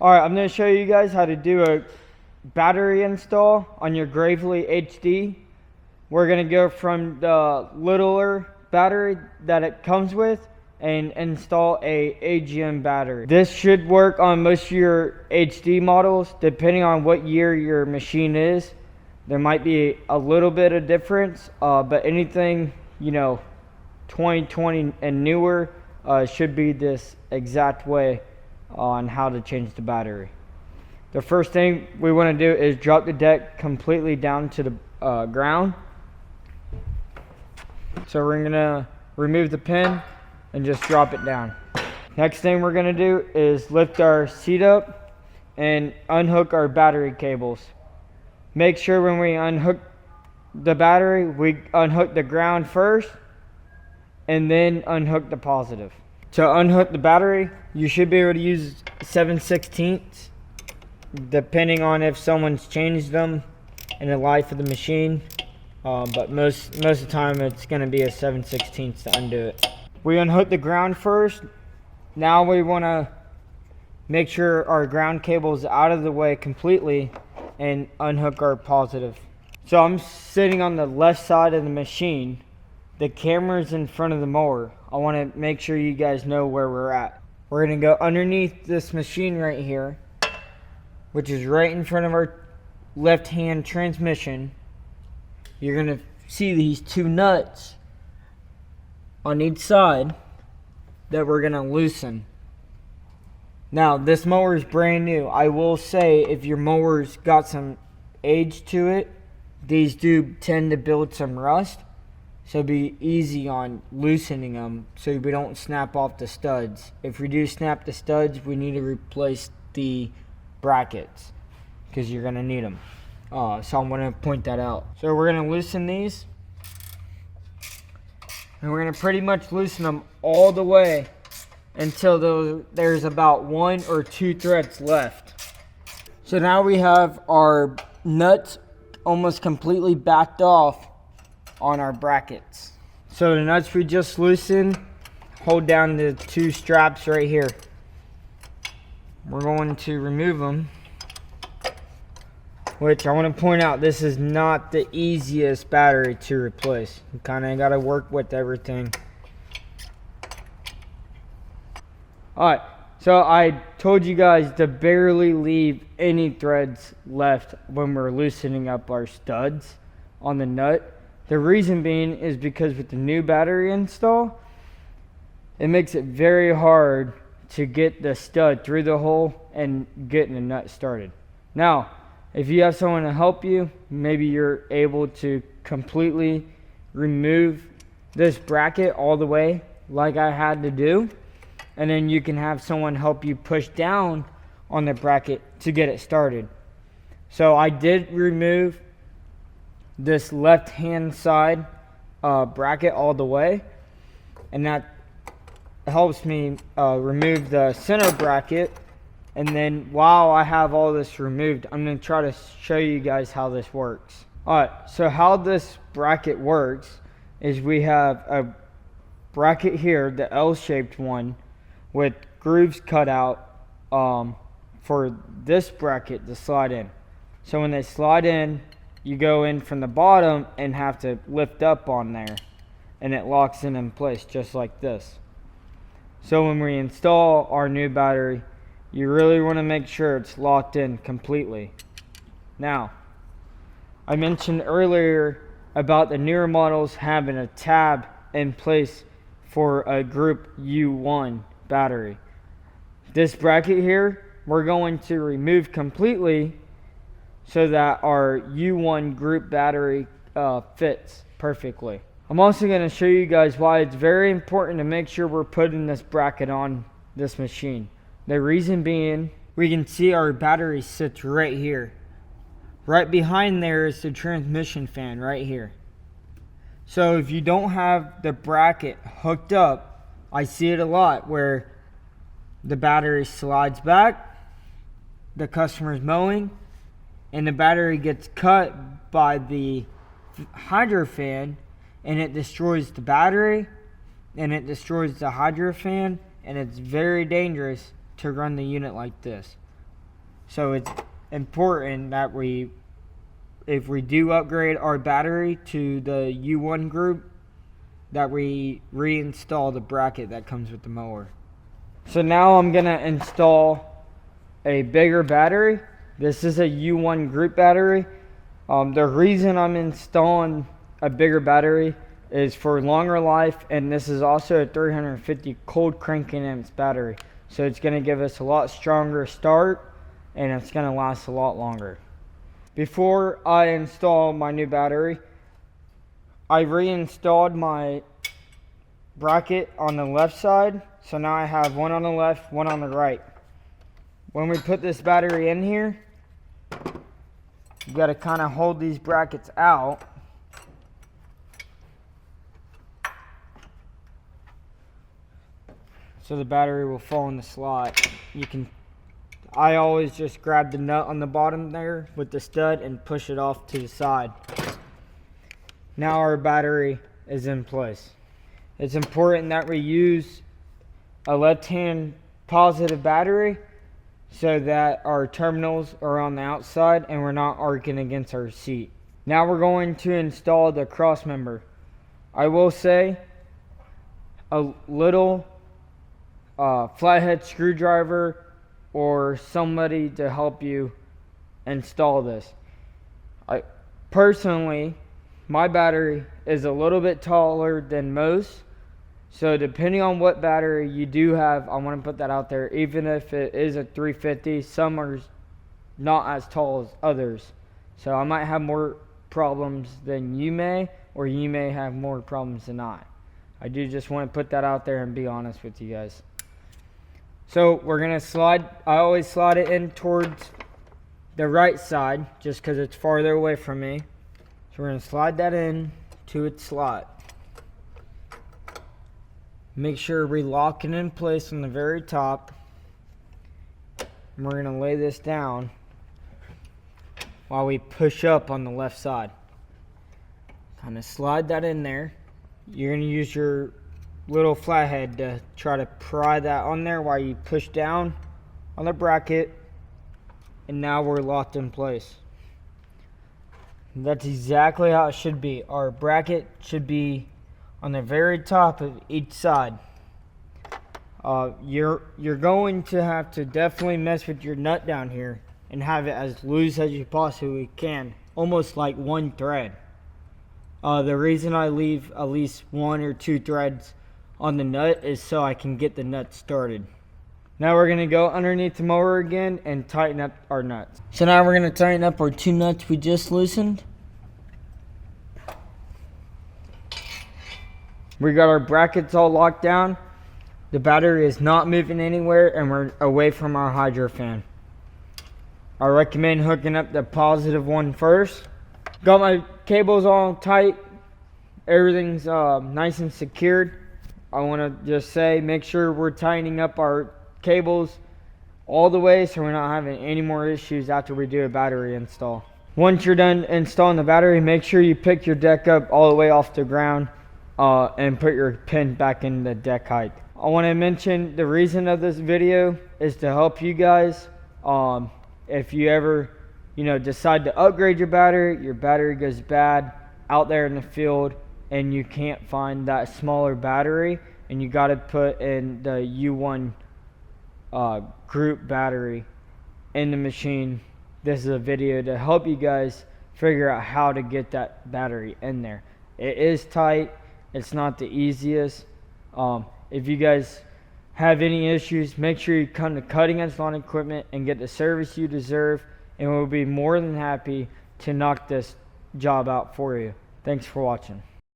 Alright, I'm going to show you guys how to do a battery install on your Gravely HD. We're going to go from the littler battery that it comes with and install a AGM battery. This should work on most of your HD models depending on what year your machine is. There might be a little bit of difference, but anything, 2020 and newer should be this exact way on how to change the battery. The first thing we want to do is drop the deck completely down to the ground. So we're going to remove the pin and just drop it down. Next thing we're going to do is lift our seat up and unhook our battery cables. Make sure when we unhook the battery, we unhook the ground first and then unhook the positive. To unhook the battery, you should be able to use 7/16, depending on if someone's changed them in the life of the machine. But most of the time it's going to be a 7/16 to undo it. We unhook the ground first. Now we want to make sure our ground cable is out of the way completely and unhook our positive. So I'm sitting on the left side of the machine. The camera's in front of the mower. I want to make sure you guys know where we're at. We're going to go underneath this machine right here, which is right in front of our left-hand transmission. You're going to see these two nuts on each side that we're going to loosen. Now, this mower is brand new. I will say if your mower's got some age to it, these do tend to build some rust. So be easy on loosening them so we don't snap off the studs. If we do snap the studs, we need to replace the brackets because you're going to need them. So I'm going to point that out. So we're going to loosen these. And we're going to pretty much loosen them all the way until there's about 1 or 2 threads left. So now we have our nuts almost completely backed off on our brackets. So the nuts we just loosened, hold down the 2 straps right here. We're going to remove them, which I want to point out, this is not the easiest battery to replace. You kind of got to work with everything. Alright, so I told you guys to barely leave any threads left when we're loosening up our studs on the nut. The reason being is because with the new battery install, it makes it very hard to get the stud through the hole and getting the nut started. Now, if you have someone to help you, maybe you're able to completely remove this bracket all the way like I had to do, and then you can have someone help you push down on the bracket to get it started. So I did remove this left hand side bracket all the way, and that helps me remove the center bracket. And then while I have all this removed, I'm going to try to show you guys how this works. Alright, so how this bracket works is we have a bracket here, the L-shaped one, with grooves cut out for this bracket to slide in. So when they slide in, you go in from the bottom and have to lift up on there, and it locks in place just like this. So when we install our new battery, you really want to make sure it's locked in completely. Now, I mentioned earlier about the newer models having a tab in place for a group U1 battery. This bracket here, we're going to remove completely so that our U1 group battery fits perfectly. I'm also going to show you guys why it's very important to make sure we're putting this bracket on this machine. The reason being, we can see our battery sits right here. Right behind there is the transmission fan right here. So if you don't have the bracket hooked up, I see it a lot where the battery slides back, the customer's mowing, and the battery gets cut by the hydro fan, and it destroys the battery and it destroys the hydro fan, and it's very dangerous to run the unit like this. So it's important that if we do upgrade our battery to the U1 group, that we reinstall the bracket that comes with the mower. So now I'm gonna install a bigger battery. This is a U1 group battery. The reason I'm installing a bigger battery is for longer life, and this is also a 350 cold cranking amps battery. So it's gonna give us a lot stronger start, and it's gonna last a lot longer. Before I install my new battery, I reinstalled my bracket on the left side. So now I have one on the left, one on the right. When we put this battery in here, you got to kind of hold these brackets out. So the battery will fall in the slot. I always just grab the nut on the bottom there with the stud and push it off to the side. Now our battery is in place. It's important that we use a left-hand positive battery so that our terminals are on the outside and we're not arcing against our seat. Now we're going to install the crossmember. I will say a little flathead screwdriver or somebody to help you install this. Personally, my battery is a little bit taller than most. So depending on what battery you do have, I want to put that out there. Even if it is a 350, some are not as tall as others. So I might have more problems than you may, or you may have more problems than I. I do just want to put that out there and be honest with you guys. So we're going to I always slide it in towards the right side just because it's farther away from me. So we're going to slide that in to its slot. Make sure we lock it in place on the very top. And we're going to lay this down while we push up on the left side. Kind of slide that in there. You're going to use your little flathead to try to pry that on there while you push down on the bracket. And now we're locked in place. That's exactly how it should be. Our bracket should be on the very top of each side. You're going to have to definitely mess with your nut down here and have it as loose as you possibly can, almost like one thread. The reason I leave at least 1 or 2 threads on the nut is so I can get the nut started. Now we're going to go underneath the mower again and tighten up our nuts. So now we're going to tighten up our 2 nuts we just loosened. We got our brackets all locked down. The battery is not moving anywhere and we're away from our hydro fan. I recommend hooking up the positive one first. Got my cables all tight. Everything's nice and secured. I want to just say make sure we're tightening up our cables all the way so we're not having any more issues after we do a battery install. Once you're done installing the battery, make sure you pick your deck up all the way off the ground and put your pin back in the deck height. I want to mention the reason of this video is to help you guys. If you ever decide to upgrade your battery goes bad out there in the field and you can't find that smaller battery and you got to put in the U1 group battery in the machine, this is a video to help you guys figure out how to get that battery in there. It is tight. It's not the easiest. If you guys have any issues, make sure you come to Cutting Edge Lawn Equipment and get the service you deserve, and we'll be more than happy to knock this job out for you. Thanks for watching.